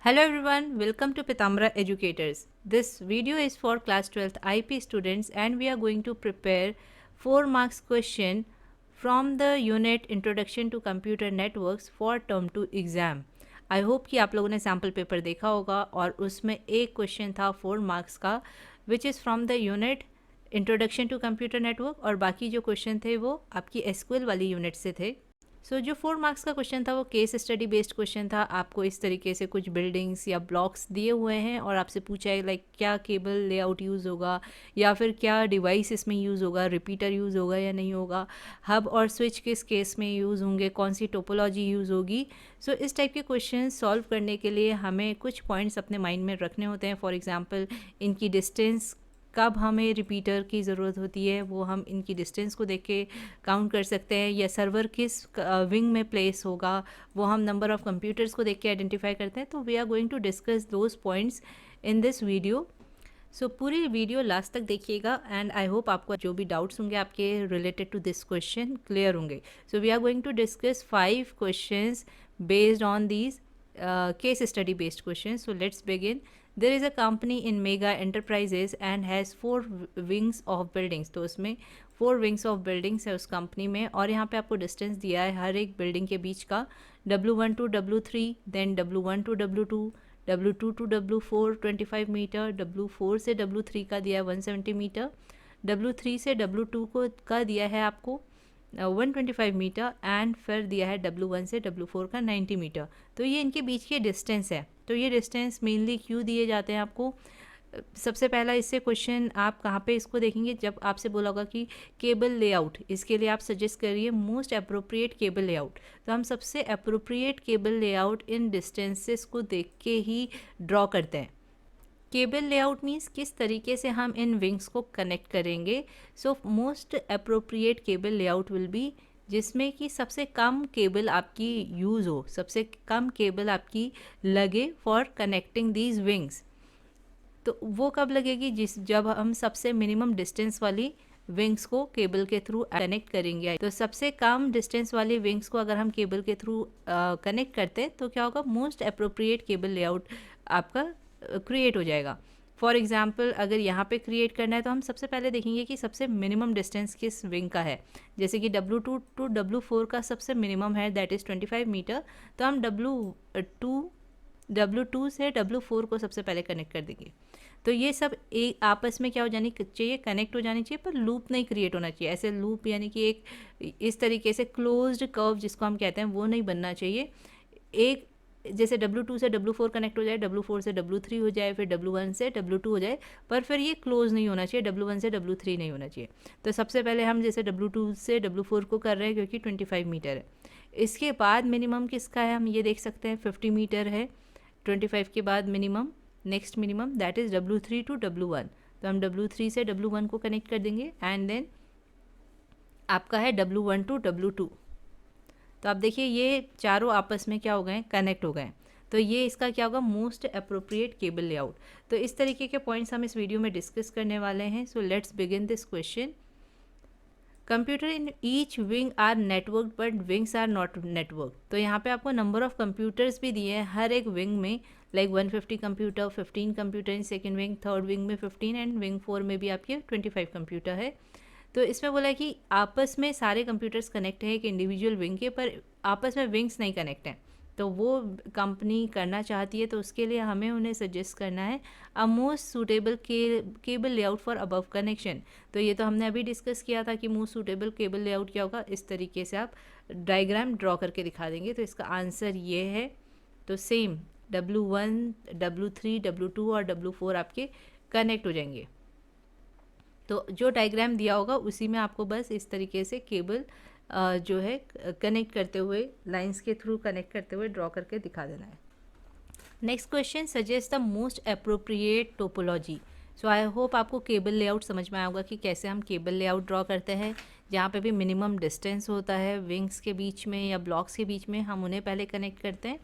Hello everyone, welcome to Pitambara Educators. This video is for class 12th IP students and we are going to prepare 4 marks question from the unit Introduction to Computer Networks for term 2 exam. I hope कि आप लोगों ने sample paper देखा होगा और उसमें एक question था 4 मार्क्स का which is from the unit introduction to computer network और बाकी जो क्वेश्चन थे वो आपकी एसक्यूएल वाली यूनिट से थे. जो 4 मार्क्स का क्वेश्चन था वो केस स्टडी बेस्ड क्वेश्चन था. आपको इस तरीके से कुछ बिल्डिंग्स या ब्लॉक्स दिए हुए हैं और आपसे पूछा है लाइक क्या केबल लेआउट यूज़ होगा या फिर क्या डिवाइस इसमें यूज़ होगा, रिपीटर यूज़ होगा या नहीं होगा, हब और स्विच किस केस में यूज़ होंगे, कौन सी टोपोलॉजी यूज़ होगी. इस टाइप के क्वेश्चन सॉल्व करने के लिए हमें कुछ पॉइंट्स अपने माइंड में रखने होते हैं. फॉर एग्जाम्पल इनकी डिस्टेंस, कब हमें रिपीटर की ज़रूरत होती है वो हम इनकी डिस्टेंस को देख के काउंट कर सकते हैं, या सर्वर किस विंग में प्लेस होगा वो हम नंबर ऑफ़ कंप्यूटर्स को देख के आइडेंटिफाई करते हैं. तो we are going to discuss those points in this video. पूरी वीडियो लास्ट तक देखिएगा एंड आई होप आपको जो भी डाउट्स होंगे आपके related to this question clear होंगे. We are going to discuss 5 questions based on these case study based questions. So let's begin. There is a company in Mega Enterprises and has 4 wings of buildings. तो उसमें 4 wings of buildings है उस company में और यहाँ पे आपको distance दिया है हर एक बिल्डिंग के बीच का W1 to W3, then W1 to W2, W2 to W4 25 metre, W4 से W3 का दिया है 170 मीटर, W3 से W2 को का दिया है आपको 125 मीटर एंड फिर दिया है W1 से W4 का 90 मीटर. तो ये इनके बीच के डिस्टेंस है. तो ये डिस्टेंस मेनली क्यों दिए जाते हैं आपको? सबसे पहला इससे क्वेश्चन आप कहाँ पे इसको देखेंगे जब आपसे बोला होगा कि केबल लेआउट, इसके लिए आप सजेस्ट करिए मोस्ट अप्रोप्रिएट केबल लेआउट. तो हम सबसे अप्रोप्रिएट केबल लेआउट इन डिस्टेंसेस को देख के ही ड्रॉ करते हैं. केबल लेआउट मीन्स किस तरीके से हम इन विंग्स को कनेक्ट करेंगे. Most appropriate cable layout will be जिसमें कि सबसे कम केबल आपकी यूज़ हो, सबसे कम केबल आपकी लगे फॉर कनेक्टिंग दीज विंग्स. तो वो कब लगेगी? जब हम सबसे मिनिमम डिस्टेंस वाली विंग्स को केबल के थ्रू कनेक्ट करेंगे. तो सबसे कम डिस्टेंस वाली विंग्स को अगर हम केबल के थ्रू कनेक्ट करते हैं तो क्या होगा? मोस्ट अप्रोप्रिएट केबल लेआउट आपका क्रिएट हो जाएगा. फॉर एग्जाम्पल अगर यहाँ पे क्रिएट करना है तो हम सबसे पहले देखेंगे कि सबसे मिनिमम डिस्टेंस किस विंग का है. जैसे कि W2 टू W4 का सबसे मिनिमम है दैट इज़ 25 मीटर. तो हम W2 से W4 को सबसे पहले कनेक्ट कर देंगे. तो ये सब एक आपस में क्या हो जानी चाहिए? कनेक्ट हो जानी चाहिए, पर लूप नहीं क्रिएट होना चाहिए. ऐसे लूप यानी कि एक इस तरीके से क्लोज्ड कर्व जिसको हम कहते हैं वो नहीं बनना चाहिए. एक जैसे W2 से W4 कनेक्ट हो जाए, W4 से W3 हो जाए, फिर W1 से W2 हो जाए, पर फिर ये क्लोज नहीं होना चाहिए, W1 से W3 नहीं होना चाहिए. तो सबसे पहले हम जैसे W2 से W4 को कर रहे हैं क्योंकि 25 मीटर है. इसके बाद मिनिमम किसका है हम ये देख सकते हैं, 50 मीटर है. 25 के बाद minimum, next minimum that is W3 to W1. तो हम W3 से W1 को कनेक्ट कर देंगे एंड देन आपका है W1 टू W2. तो आप देखिए ये चारों आपस में क्या हो गए? कनेक्ट हो गए. तो ये इसका क्या होगा? Most appropriate cable layout. तो इस तरीके के पॉइंट्स हम इस वीडियो में डिस्कस करने वाले हैं. Let's begin this question. Computer in each wing are network but wings are not network. तो यहाँ पे आपको नंबर ऑफ कंप्यूटर्स भी दिए हैं हर एक विंग में, like 150 computer, 15 computer in second wing, third wing में 15 एंड विंग 4 में भी आपके 25 कंप्यूटर है. तो इसमें बोला है कि आपस में सारे कंप्यूटर्स कनेक्ट हैं एक इंडिविजुअल विंग के, पर आपस में विंग्स नहीं कनेक्ट हैं. तो वो कंपनी करना चाहती है तो उसके लिए हमें उन्हें सजेस्ट करना है a most suitable cable layout for above connection. तो ये तो हमने अभी डिस्कस किया था कि मोस्ट सूटेबल केबल लेआउट क्या होगा. इस तरीके से आप डायग्राम ड्रॉ करके दिखा देंगे. तो इसका आंसर ये है. तो सेम W1, W3, W2 और W4 आपके कनेक्ट हो जाएंगे. तो जो डायग्राम दिया होगा उसी में आपको बस इस तरीके से केबल जो है कनेक्ट करते हुए, लाइंस के थ्रू कनेक्ट करते हुए ड्रॉ करके दिखा देना है. Next question, suggest the most appropriate topology. I hope आपको केबल लेआउट समझ में आएगा कि कैसे हम केबल लेआउट ड्रॉ करते हैं. जहाँ पे भी मिनिमम डिस्टेंस होता है विंग्स के बीच में या ब्लॉक्स के बीच में, हम उन्हें पहले कनेक्ट करते हैं.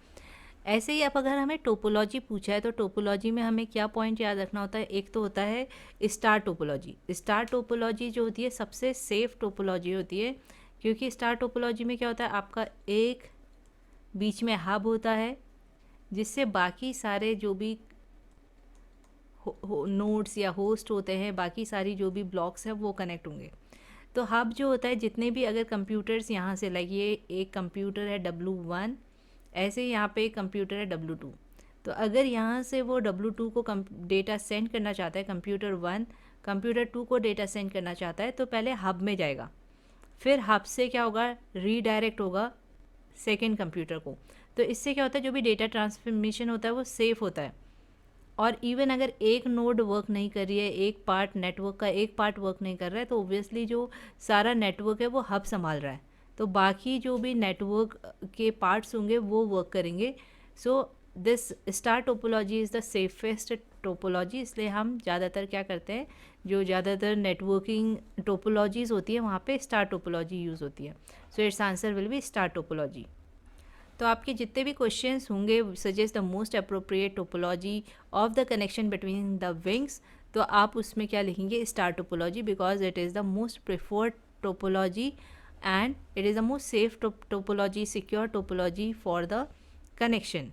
ऐसे ही अब अगर हमें टोपोलॉजी पूछा है तो टोपोलॉजी में हमें क्या पॉइंट याद रखना होता है? एक तो होता है स्टार टोपोलॉजी. स्टार टोपोलॉजी जो होती है सबसे सेफ टोपोलॉजी होती है, क्योंकि स्टार टोपोलॉजी में क्या होता है? आपका एक बीच में हब होता है जिससे बाकी सारे जो भी नोड्स या होस्ट होते हैं, बाकी सारी जो भी ब्लॉक्स हैं वो कनेक्ट होंगे। तो हब जो होता है, जितने भी अगर कंप्यूटर्स यहाँ से, लाइक ये एक कंप्यूटर है W1, ऐसे यहाँ पे एक कंप्यूटर है W2। तो अगर यहाँ से वो W2 को डेटा सेंड करना चाहता है, कंप्यूटर 1 कंप्यूटर 2 को डेटा सेंड करना चाहता है, तो पहले हब में जाएगा, फिर हब से क्या होगा, रीडायरेक्ट होगा सेकेंड कंप्यूटर को। तो इससे क्या होता है, जो भी डेटा ट्रांसफॉर्मेशन होता है वो सेफ होता है। और इवन अगर एक नोड वर्क नहीं कर रही है, एक पार्ट नेटवर्क का एक पार्ट वर्क नहीं कर रहा है, तो ओब्वियसली जो सारा नेटवर्क है वो हब संभाल रहा है, तो बाकी जो भी नेटवर्क के पार्ट्स होंगे वो वर्क करेंगे। So this star topology is the safest topology. इसलिए हम ज़्यादातर क्या करते हैं, जो ज़्यादातर नेटवर्किंग टोपोलॉजीज़ होती है वहाँ पे स्टार टोपोलॉजी यूज़ होती है। सो its answer will B star topology. तो आपके जितने भी क्वेश्चंस होंगे, suggest the most appropriate topology of the connection between the wings, तो आप उसमें क्या लिखेंगे, star topology, because it is the most preferred topology and it is the most safe topology, secure topology for the connection.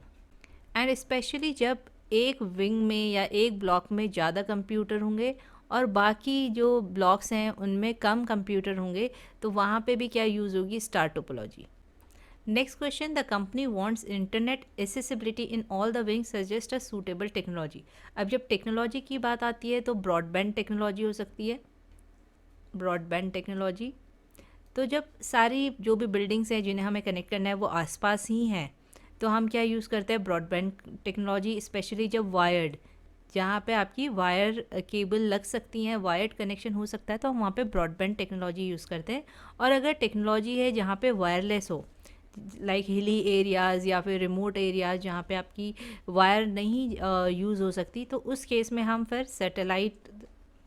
And specially जब एक wing में या एक ब्लॉक में ज़्यादा कंप्यूटर होंगे और बाकी जो ब्लॉक्स हैं उनमें कम कंप्यूटर होंगे, तो वहाँ पे भी क्या यूज़ होगी, star topology. Next question, the company wants internet accessibility in all the wings, suggest a suitable technology. अब जब टेक्नोलॉजी की बात आती है तो ब्रॉडबैंड टेक्नोलॉजी हो सकती है, ब्रॉडबैंड टेक्नोलॉजी। तो जब सारी जो भी बिल्डिंग्स हैं जिन्हें हमें कनेक्ट करना है वो आसपास ही हैं, तो हम क्या यूज़ करते हैं, ब्रॉडबैंड टेक्नोलॉजी। स्पेशली जब वायर्ड, जहाँ पे आपकी वायर केबल लग सकती हैं, वायर्ड कनेक्शन हो सकता है, तो हम वहाँ पे ब्रॉडबैंड टेक्नोलॉजी यूज़ करते हैं। और अगर टेक्नोलॉजी है जहाँ पे वायरलेस हो, लाइक हिली एरियाज़ या फिर रिमोट एरियाज़ जहाँ पे आपकी वायर नहीं यूज़ हो सकती, तो उस केस में हम फिर सैटेलाइट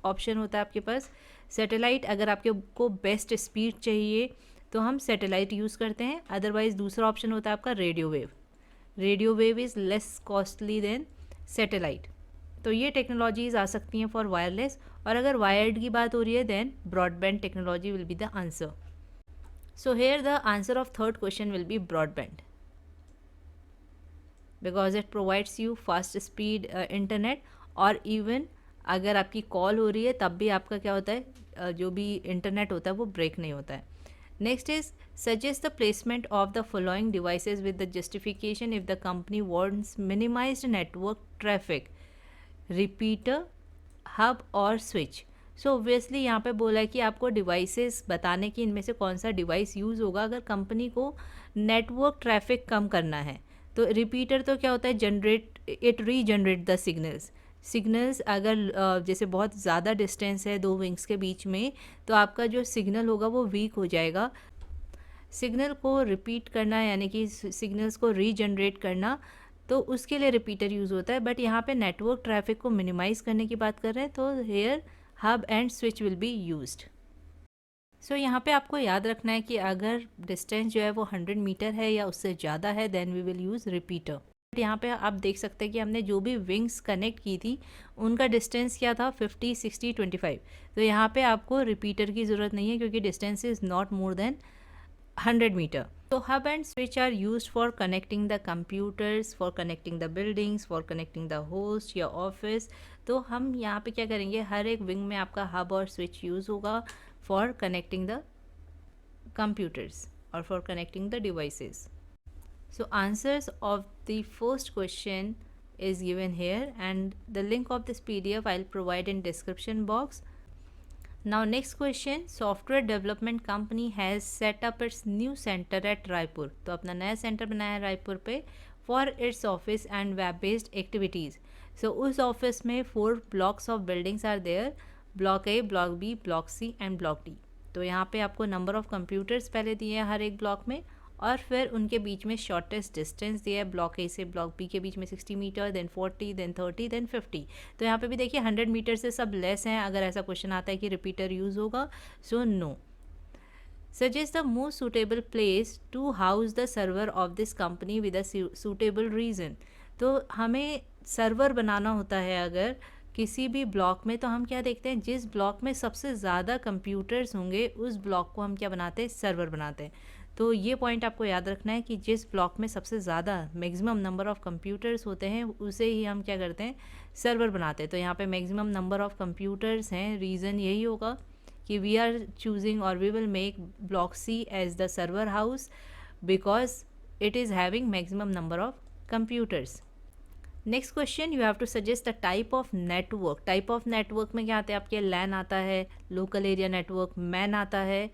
ऑप्शन होता है आपके पास। सैटेलाइट, अगर आपके को बेस्ट स्पीड चाहिए तो हम सैटेलाइट यूज़ करते हैं। अदरवाइज़ दूसरा ऑप्शन होता है आपका radio wave. Radio wave is less costly than satellite. तो ये टेक्नोलॉजीज़ आ सकती हैं फॉर वायरलेस। और अगर वायर्ड की बात हो रही है, then broadband technology will be the answer. So here the answer of third question will be broadband, because it provides you fast speed internet, और even अगर आपकी कॉल हो रही है तब भी आपका क्या होता है, जो भी इंटरनेट होता है वो ब्रेक नहीं होता है। Next is suggest the placement of the following devices with the justification if the company wants minimised network traffic, repeater, hub और स्विच। सो ऑब्वियसली यहाँ पे बोला है कि आपको डिवाइसेस बताने की इनमें से कौन सा डिवाइस यूज़ होगा अगर कंपनी को नेटवर्क ट्रैफिक कम करना है। तो रिपीटर तो क्या होता है, generate, it regenerate the signals अगर जैसे बहुत ज़्यादा डिस्टेंस है दो विंग्स के बीच में, तो आपका जो सिग्नल होगा वो वीक हो जाएगा। सिग्नल को रिपीट करना यानी कि सिग्नल्स को रीजनरेट करना, तो उसके लिए रिपीटर यूज़ होता है। बट यहाँ पे नेटवर्क ट्रैफिक को मिनिमाइज़ करने की बात कर रहे हैं, तो here hub and switch will be used. So यहाँ पे आपको याद रखना है कि अगर डिस्टेंस जो है वो 100 मीटर है या उससे ज़्यादा है, then we will use repeater. यहाँ पे आप देख सकते हैं कि हमने जो भी विंग्स कनेक्ट की थी उनका डिस्टेंस क्या था, 50, 60, 25। तो यहाँ पे आपको रिपीटर की ज़रूरत नहीं है क्योंकि distance is not more than 100 meter. So hub and switch are used for connecting the computers, for connecting the buildings, for connecting the host या office. तो हम यहाँ पे क्या करेंगे, हर एक विंग में आपका हब और स्विच यूज़ होगा for connecting the computers or for connecting the devices. So answers of the first question is given here, and the link of this PDF I'll provide in description box. Now next question, software development company has set up its new center at Raipur. तो अपना नया centre बनाया है रायपुर पे for its office and web based activities. So उस office में 4 blocks of buildings are there, block A, block B, block C and block D. तो यहाँ पे आपको नंबर ऑफ़ कंप्यूटर्स पहले दिए हैं हर एक ब्लॉक में, और फिर उनके बीच में शॉर्टेस्ट डिस्टेंस दिया है, ब्लॉक ए से ब्लॉक बी के बीच में 60 मीटर, देन 40, देन 30, देन 50। तो यहाँ पे भी देखिए 100 मीटर से सब लेस हैं। अगर ऐसा क्वेश्चन आता है कि रिपीटर यूज़ होगा, so no. Suggest the most suitable place to house the server of this company with a suitable reason. तो हमें सर्वर बनाना होता है अगर किसी भी ब्लॉक में, तो हम क्या देखते हैं, जिस ब्लॉक में सबसे ज़्यादा कंप्यूटर्स होंगे उस ब्लॉक को हम क्या बनाते हैं, सर्वर बनाते हैं। तो ये पॉइंट आपको याद रखना है कि जिस ब्लॉक में सबसे ज़्यादा मैक्सिमम नंबर ऑफ़ कंप्यूटर्स होते हैं उसे ही हम क्या करते हैं, सर्वर बनाते हैं। तो यहाँ पे मैक्सिमम नंबर ऑफ़ कंप्यूटर्स हैं, रीज़न यही होगा कि वी आर चूजिंग और we will make block C as the server house because it is having maximum number of computers. Next question, you have to suggest the type of network. Type of network में क्या आते हैं आपके, लैन आता है, local area network, man आता है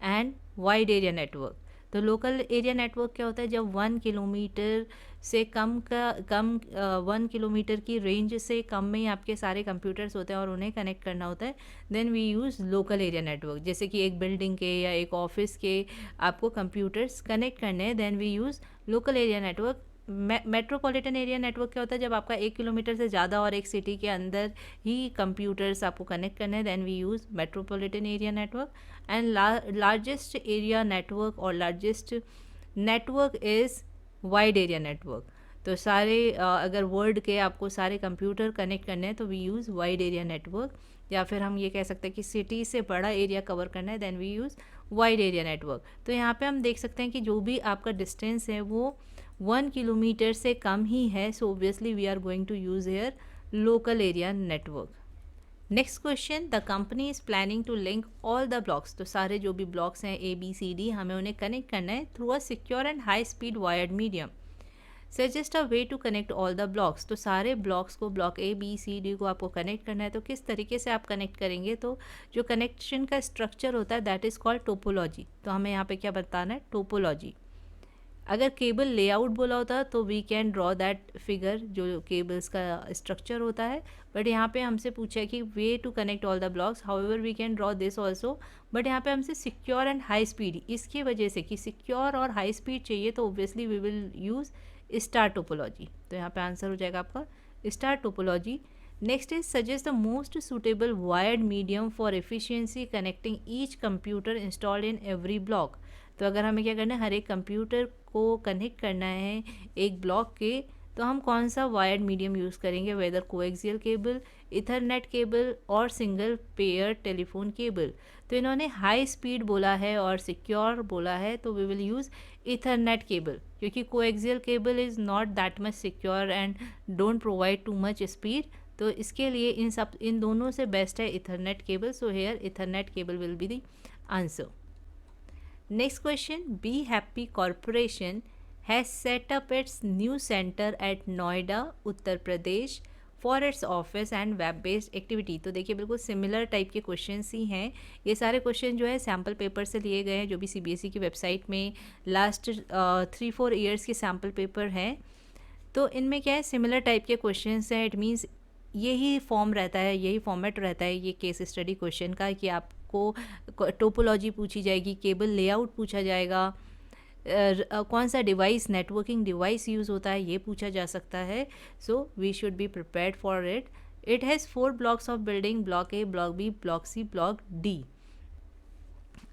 and wide area network. तो लोकल एरिया नेटवर्क क्या होता है, जब 1 किलोमीटर से कम 1 किलोमीटर की रेंज से कम में ही आपके सारे कंप्यूटर्स होते हैं और उन्हें कनेक्ट करना होता है, then we use local area network. जैसे कि एक बिल्डिंग के या एक ऑफिस के आपको कंप्यूटर्स कनेक्ट करने हैं, then we use local area network. Metropolitan area network क्या होता है, जब आपका 1 किलोमीटर से ज़्यादा और एक सिटी के अंदर ही कंप्यूटर्स आपको कनेक्ट करने हैं, then we use metropolitan area network. And largest area network और largest network is wide area network. तो सारे अगर वर्ल्ड के आपको सारे कंप्यूटर कनेक्ट करने हैं तो we use wide area network. या फिर हम ये कह सकते हैं कि सिटी से बड़ा एरिया कवर करना है, then we use wide area network. तो यहाँ पे हम देख सकते हैं कि जो भी आपका डिस्टेंस है वो 1 किलोमीटर से कम ही है, so obviously we are going to use here local area network. Next question, the company is planning to link all the blocks. तो सारे जो भी ब्लॉक्स हैं ABCD, हमें उन्हें कनेक्ट करना है through a secure and high speed wired medium. Suggest a way to connect all the blocks. तो सारे ब्लॉक्स को, ब्लॉक ABCD को आपको कनेक्ट करना है, तो किस तरीके से आप कनेक्ट करेंगे, तो जो कनेक्शन का स्ट्रक्चर होता है दैट इज़ कॉल्ड टोपोलॉजी। तो हमें यहाँ पे क्या बताना है, टोपोलॉजी। अगर केबल लेआउट बोला होता तो we can draw that figure, जो केबल्स का स्ट्रक्चर होता है, बट यहाँ पे हमसे पूछा है कि way to connect all the blocks, however we can draw this also, but यहाँ पे हमसे सिक्योर एंड हाई स्पीड, इसकी वजह से कि सिक्योर और हाई स्पीड चाहिए तो obviously we will use star topology. तो यहाँ पे आंसर हो जाएगा आपका star topology. Next is suggest the most suitable wired medium for efficiency connecting each computer installed in every block. तो अगर हमें क्या करना है, हर एक कंप्यूटर को कनेक्ट करना है एक ब्लॉक के, तो हम कौन सा वायर्ड मीडियम यूज़ करेंगे, whether coaxial cable, ethernet cable और सिंगल पेयर टेलीफोन केबल। तो इन्होंने हाई स्पीड बोला है और सिक्योर बोला है, तो we will use ethernet cable, क्योंकि coaxial cable is not that much secure and don't provide too much speed. तो इसके लिए इन दोनों से बेस्ट है ethernet cable, so here ethernet cable will be the answer. Next question, Be Happy Corporation has set up its new center at Noida, Uttar Pradesh for its office and web based activity। तो देखिए बिल्कुल similar type के questions ही हैं। ये सारे question जो है sample paper से लिए गए हैं, जो भी CBSE की वेबसाइट में लास्ट 3-4 ईयर्स के सैम्पल पेपर हैं। तो इनमें क्या है, सिमिलर टाइप के क्वेश्चंस हैं। इट मीन्स यही फॉर्म रहता है, यही फॉर्मेट रहता है ये केस स्टडी क्वेश्चन का, कि आपको टोपोलॉजी पूछी जाएगी, केबल लेआउट पूछा जाएगा, कौन सा डिवाइस, नेटवर्किंग डिवाइस यूज़ होता है, ये पूछा जा सकता है। So we should be prepared for it. It has 4 blocks of building, block A, block B, block C, block D।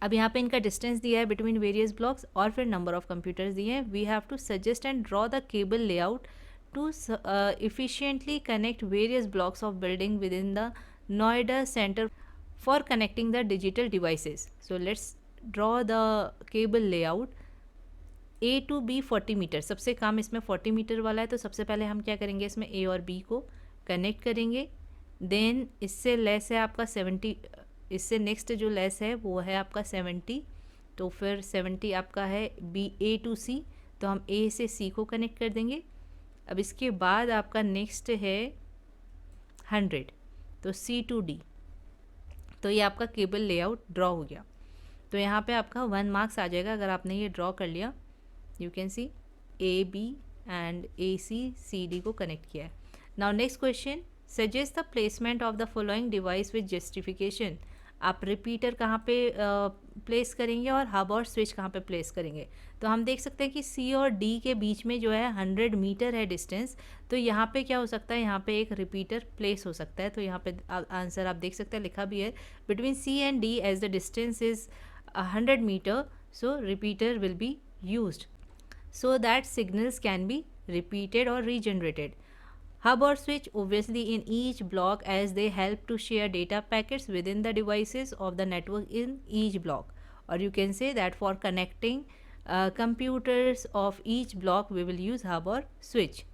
अब यहाँ पे इनका डिस्टेंस दिया है बिटवीन वेरियस ब्लॉक्स और फिर नंबर ऑफ कंप्यूटर्स दिए हैं। We have to suggest and draw the cable layout to efficiently connect various blocks of building within the Noida center for connecting the digital devices. So let's draw the cable layout. A to B 40 metre, सबसे कम इसमें 40 metre वाला है, तो सबसे पहले हम क्या करेंगे, इसमें A और B को कनेक्ट करेंगे। देन इससे लेस है आपका 70, इससे नेक्स्ट जो लेस है वो है आपका 70, तो फिर 70 आपका है A to C, तो हम A से C को कनेक्ट कर देंगे। अब इसके बाद आपका नेक्स्ट है 100, तो C to D। तो ये आपका केबल लेआउट ड्रॉ हो गया। तो यहाँ पे आपका 1 मार्क्स आ जाएगा अगर आपने ये ड्रॉ कर लिया। You can C AB and AC को कनेक्ट किया है। Now next question, suggest the placement of the following device with justification. आप रिपीटर कहाँ पे प्लेस करेंगे और हब और स्विच कहाँ पे प्लेस करेंगे। तो हम देख सकते हैं कि C और D के बीच में जो है 100 मीटर है डिस्टेंस, तो यहाँ पे क्या हो सकता है, यहाँ पे एक रिपीटर प्लेस हो सकता है। तो यहाँ पे आंसर आप देख सकते हैं, लिखा भी है between C and D as the distance is 100 metre, so repeater will be used so that signals can be repeated or regenerated. Hub or switch obviously in each block as they help to share data packets within the devices of the network in each block. Or you can say that for connecting computers of each block we will use hub or switch.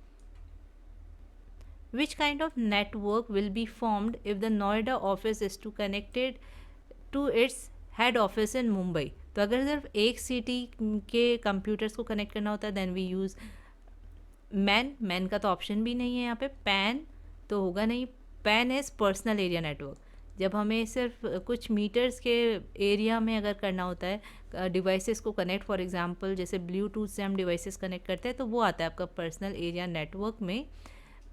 Which kind of network will be formed if the Noida office is to connected to its head office in Mumbai? तो अगर सिर्फ एक city के computers को connect करना होता है then we use man का तो ऑप्शन भी नहीं है यहाँ पे, पैन तो होगा नहीं। Pan is personal area network. जब हमें सिर्फ कुछ मीटर्स के एरिया में अगर करना होता है डिवाइसेस को कनेक्ट, फॉर एग्जांपल जैसे ब्लूटूथ से हम डिवाइसेस कनेक्ट करते हैं तो वो आता है आपका पर्सनल एरिया नेटवर्क में।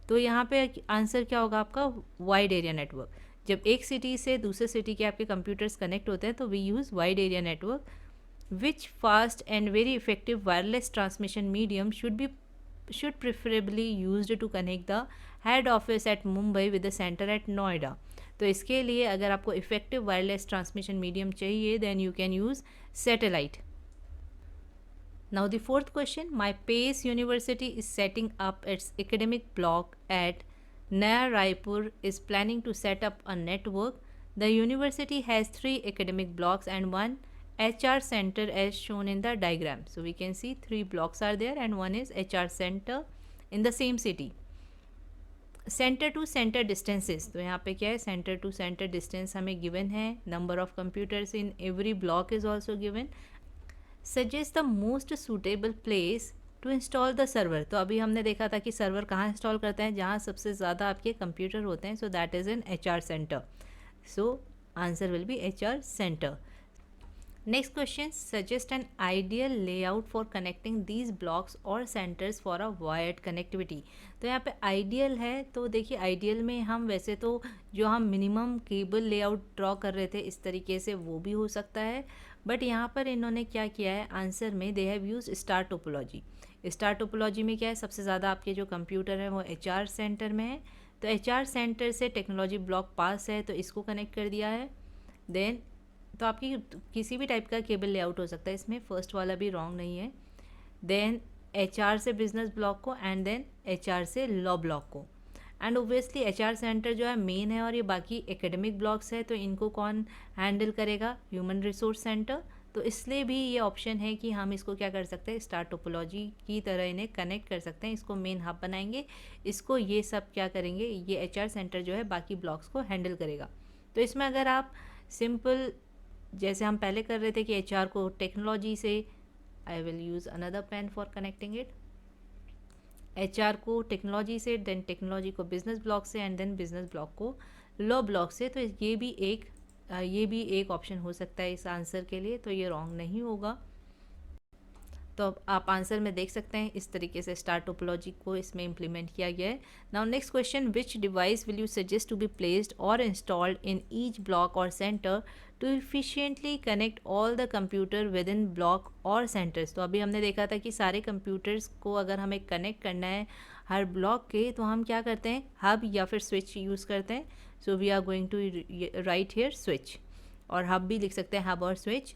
तो यहाँ पे आंसर क्या होगा आपका, वाइड एरिया नेटवर्क। जब एक सिटी से दूसरे सिटी के आपके कंप्यूटर्स कनेक्ट होते हैं तो we use wide area network. Which fast and very effective wireless transmission medium should preferably used to connect the head office at Mumbai with the center at Noida? तो इसके लिए अगर आपको इफेक्टिव वायरलेस ट्रांसमिशन मीडियम चाहिए then you can use satellite. Now the fourth question, my Pace University is setting up its academic block at Naya Raipur is planning to set up a network. The university has 3 academic blocks and 1 HR center as shown in the diagram. So we can see 3 blocks are there and 1 is HR center in the same city. Centre to centre distances, तो यहाँ पे क्या है, centre to centre distance हमें given है। Number of computers in every block is also given. Suggest the most suitable place to install the server. तो अभी हमने देखा था कि सर्वर कहाँ इंस्टॉल करते हैं, जहाँ सबसे ज़्यादा आपके कंप्यूटर होते हैं। So that is in HR centre. So answer will be HR centre. Next question, suggest an ideal layout for connecting these blocks और centres for a wired connectivity. तो यहाँ पे आइडियल है, तो देखिए आइडियल में हम वैसे तो जो हम मिनिमम केबल लेआउट ड्रॉ कर रहे थे इस तरीके से वो भी हो सकता है, बट यहाँ पर इन्होंने क्या किया है आंसर में, they have use star topology. Star topology में क्या है, सबसे ज़्यादा आपके जो कंप्यूटर हैं वो HR सेंटर में है, तो HR सेंटर से टेक्नोलॉजी ब्लॉक पास है तो इसको कनेक्ट कर दिया है। देन तो आपकी किसी भी टाइप का केबल लेआउट हो सकता है, इसमें फर्स्ट वाला भी रॉन्ग नहीं है। देन HR से बिजनेस ब्लॉक को एंड देन HR से लॉ ब्लॉक को। एंड ओब्वियसली HR सेंटर जो है मेन है और ये बाकी एकेडमिक ब्लॉक्स है, तो इनको कौन हैंडल करेगा, ह्यूमन रिसोर्स सेंटर। तो इसलिए भी ये ऑप्शन है कि हम इसको क्या कर सकते हैं, स्टार टोपोलॉजी की तरह इन्हें कनेक्ट कर सकते हैं। इसको मेन हब बनाएंगे, इसको ये सब क्या करेंगे, ये HR सेंटर जो है बाकी ब्लॉक्स को हैंडल करेगा। तो इसमें अगर आप सिंपल जैसे हम पहले कर रहे थे कि HR को टेक्नोलॉजी से, I will use another pen for connecting it, HR को टेक्नोलॉजी से, देन टेक्नोलॉजी को बिजनेस ब्लॉक से एंड देन बिजनेस ब्लॉक को लॉ ब्लॉक से। तो ये भी एक ऑप्शन हो सकता है इस आंसर के लिए, तो ये रॉन्ग नहीं होगा। तो अब आप आंसर में देख सकते हैं इस तरीके से स्टार टोपोलॉजी को इसमें इम्प्लीमेंट किया गया है। Now next question, which device will you suggest to be placed और इंस्टॉल्ड इन ईच ब्लॉक और centre to efficiently connect all the computer with in block और सेंटर्स। तो अभी हमने देखा था कि सारे कंप्यूटर्स को अगर हमें कनेक्ट करना है हर ब्लॉक के, तो हम क्या करते हैं, हब या फिर स्विच यूज़ करते हैं। So we are going to write here switch, और हब भी लिख सकते हैं, हब और switch.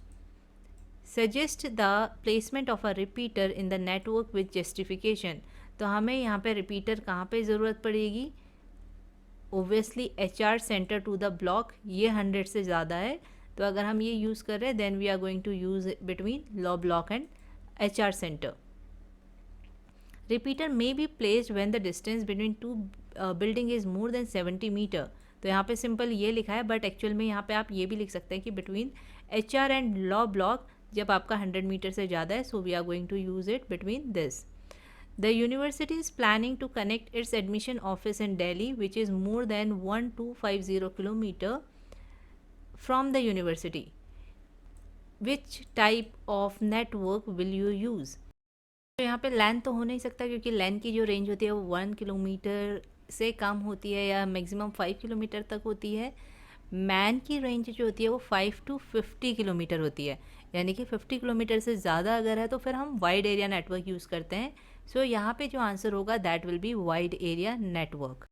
Suggest the placement of a repeater in the network with justification. तो हमें यहाँ पे रिपीटर कहाँ पे ज़रूरत पड़ेगी, obviously HR centre to the block, ये 100 से ज़्यादा है, तो अगर हम ये यूज़ कर रहे हैं then we are going to use between law block and HR centre. Repeater may be placed when the distance between two building is more than 70 metre. तो यहाँ पे सिंपल ये लिखा है, बट एक्चुअल में यहाँ पे आप ये भी लिख सकते हैं कि between HR and law block जब आपका 100 मीटर से ज़्यादा है, so we are going to use it between this. The university is planning to connect its admission office in Delhi which is more than 1250 kilometre from the university. Which type of network will you use. तो यहाँ पे लैन तो हो नहीं सकता, क्योंकि लैन की जो रेंज होती है वो 1 किलोमीटर से कम होती है या मैक्सिमम 5 किलोमीटर तक होती है। मैन की रेंज जो होती है वो 5 to 50 किलोमीटर होती है, यानी कि 50 किलोमीटर से ज़्यादा अगर है तो फिर हम वाइड एरिया नेटवर्क यूज़ करते हैं। सो यहाँ पे जो आंसर होगा that will be wide area network.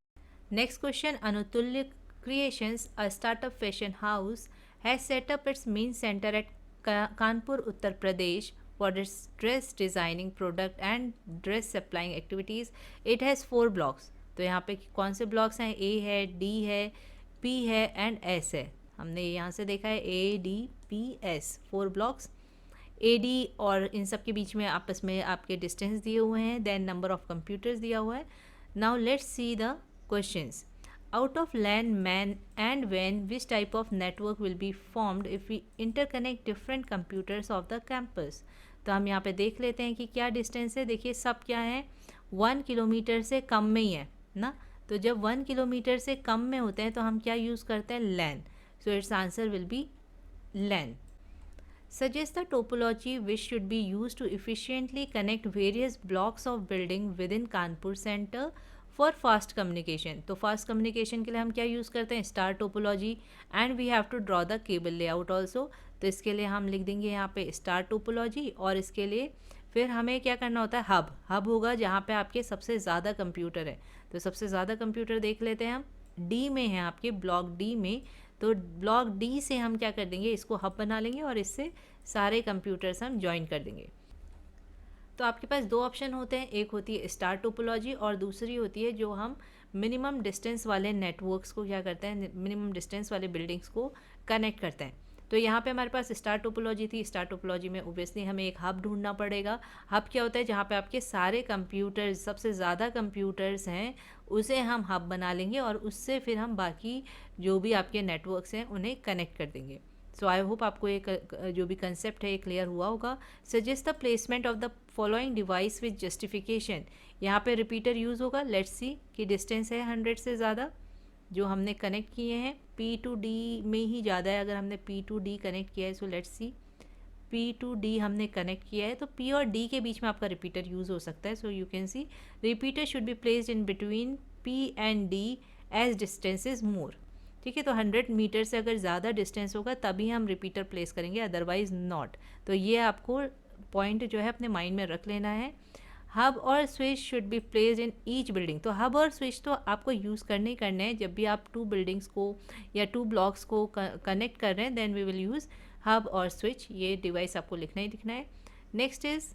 Next question, Anutulya creations a startup fashion house has set up its main centre at Kanpur Uttar Pradesh for its dress designing product and dress supplying activities. It has 4 blocks. तो यहाँ पे कौन से blocks हैं, A है, D है, P है and S है। हमने यहाँ से देखा है A, D, P, S, 4 blocks. AD और इन सब के बीच में आपस में आपके डिस्टेंस दिए हुए हैं, देन नंबर ऑफ कंप्यूटर्स दिया हुआ है. Now let's see the questions. Out of LAN, MAN and WAN, which type of network will be formed if we interconnect different computers of the campus? तो हम यहाँ पे देख लेते हैं कि क्या डिस्टेंस है. देखिए सब क्या है, 1 किलोमीटर से कम में ही है ना. तो जब 1 किलोमीटर से कम में होते हैं तो हम क्या यूज़ करते हैं, LAN. So its answer will be LAN. Suggest the topology which should be used to efficiently connect various blocks of building within Kanpur Center for fast communication. तो fast communication के लिए हम क्या यूज़ करते हैं, star topology, and we have to draw the cable layout also. तो इसके लिए हम लिख देंगे यहाँ पे स्टार टोपोलॉजी, और इसके लिए फिर हमें क्या करना होता है, हब होगा जहाँ पे आपके सबसे ज़्यादा कंप्यूटर है. तो सबसे ज़्यादा कंप्यूटर देख लेते हैं हम, डी में है आपके, ब्लॉक डी में. तो ब्लॉक डी से हम क्या कर देंगे, इसको हब बना लेंगे और इससे सारे कंप्यूटर्स हम ज्वाइन कर देंगे. तो आपके पास दो ऑप्शन होते हैं, एक होती है स्टार टोपोलॉजी और दूसरी होती है जो हम मिनिमम डिस्टेंस वाले नेटवर्क्स को क्या करते हैं, मिनिमम डिस्टेंस वाले बिल्डिंग्स को कनेक्ट करते हैं. तो यहाँ पे हमारे पास स्टार टोपोलॉजी थी. स्टार टोपोलॉजी में ओबियसली हमें एक हब ढूंढना पड़ेगा. हब क्या होता है, जहाँ पे आपके सारे कंप्यूटर्स, सबसे ज़्यादा कंप्यूटर्स हैं, उसे हम हब बना लेंगे और उससे फिर हम बाकी जो भी आपके नेटवर्क्स हैं उन्हें कनेक्ट कर देंगे. सो आई होप आपको एक जो भी कंसेप्ट है ये क्लियर हुआ होगा. Suggest the placement of the following device with justification. यहाँ पे रिपीटर यूज़ होगा. लेट्स सी कि डिस्टेंस है 100 से ज़्यादा जो हमने कनेक्ट किए हैं. P to D में ही ज़्यादा है, अगर हमने P to D कनेक्ट किया है. So let's see, P to D हमने कनेक्ट किया है, तो P और D के बीच में आपका रिपीटर यूज़ हो सकता है. So you can see repeater should be placed in between P and D as distance is more. ठीक है, तो 100 मीटर से अगर ज़्यादा डिस्टेंस होगा तभी हम रिपीटर प्लेस करेंगे, अदरवाइज नॉट. तो ये आपको पॉइंट जो है अपने माइंड में रख लेना है. हब और switch should be placed in each building. तो हब और स्विच तो आपको यूज़ करने ही करने हैं. जब भी आप 2 बिल्डिंग्स को या 2 ब्लॉक्स को कनेक्ट कर रहे हैं, then we will use hub और स्विच. ये डिवाइस आपको लिखना ही लिखना है. Next is,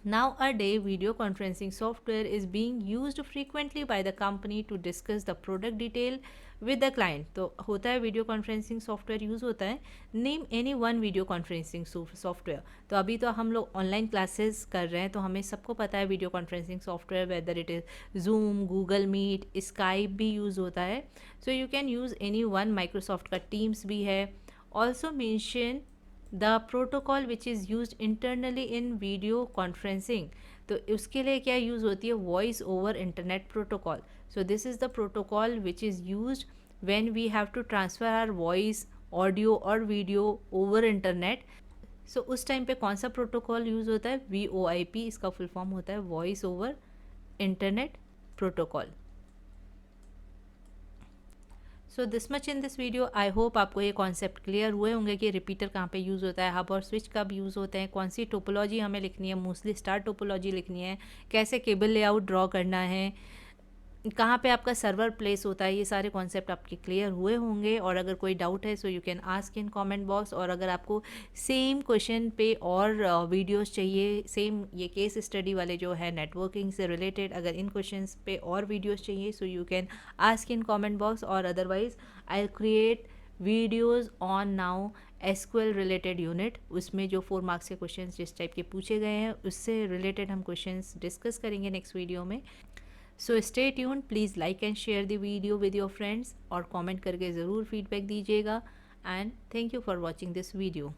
nowadays video conferencing software is being used frequently by the company to discuss the product detail with the client. तो होता है वीडियो कॉन्फ्रेंसिंग सॉफ्टवेयर यूज़ होता है. Name any one video conferencing software. तो अभी तो हम लोग ऑनलाइन क्लासेस कर रहे हैं, तो हमें सबको पता है video conferencing software, whether it is Zoom, Google Meet, Skype भी यूज़ होता है. So you can use any one. Microsoft का टीम्स भी है. Also mention the protocol which is use internally in video conferencing. तो उसके लिए क्या यूज़ होती है, voice over internet protocol. So this is the protocol which is use when we have to transfer our voice, audio और video over internet. सो उस time पे कौन सा प्रोटोकॉल यूज़ होता है, VoIP. इसका फुल फॉर्म होता है voice over internet protocol. So this much in this video. I hope आपको ये कॉन्सेप्ट क्लियर हुए होंगे कि रिपीटर कहाँ पे यूज़ होता है, हब और स्विच कब यूज़ होते हैं, कौन सी टोपोलॉजी हमें लिखनी है, मोस्टली स्टार टोपोलॉजी लिखनी है, कैसे केबल लेआउट ड्रॉ करना है, कहाँ पे आपका सर्वर प्लेस होता है. ये सारे कॉन्सेप्ट आपके क्लियर हुए होंगे. और अगर कोई डाउट है so you can ask in comment box. और अगर आपको सेम क्वेश्चन पे और वीडियोस चाहिए, सेम ये केस स्टडी वाले जो है नेटवर्किंग से रिलेटेड, अगर इन क्वेश्चंस पे और वीडियोस चाहिए so you can ask in comment box. और otherwise I create videos on now SQL related unit. उसमें जो 4 मार्क्स के क्वेश्चंस जिस टाइप के पूछे गए हैं उससे रिलेटेड हम क्वेश्चंस डिस्कस करेंगे नेक्स्ट वीडियो में. So stay tuned. Please like and share the video with your friends और कमेंट करके ज़रूर फीडबैक दीजिएगा. And thank you for watching this video.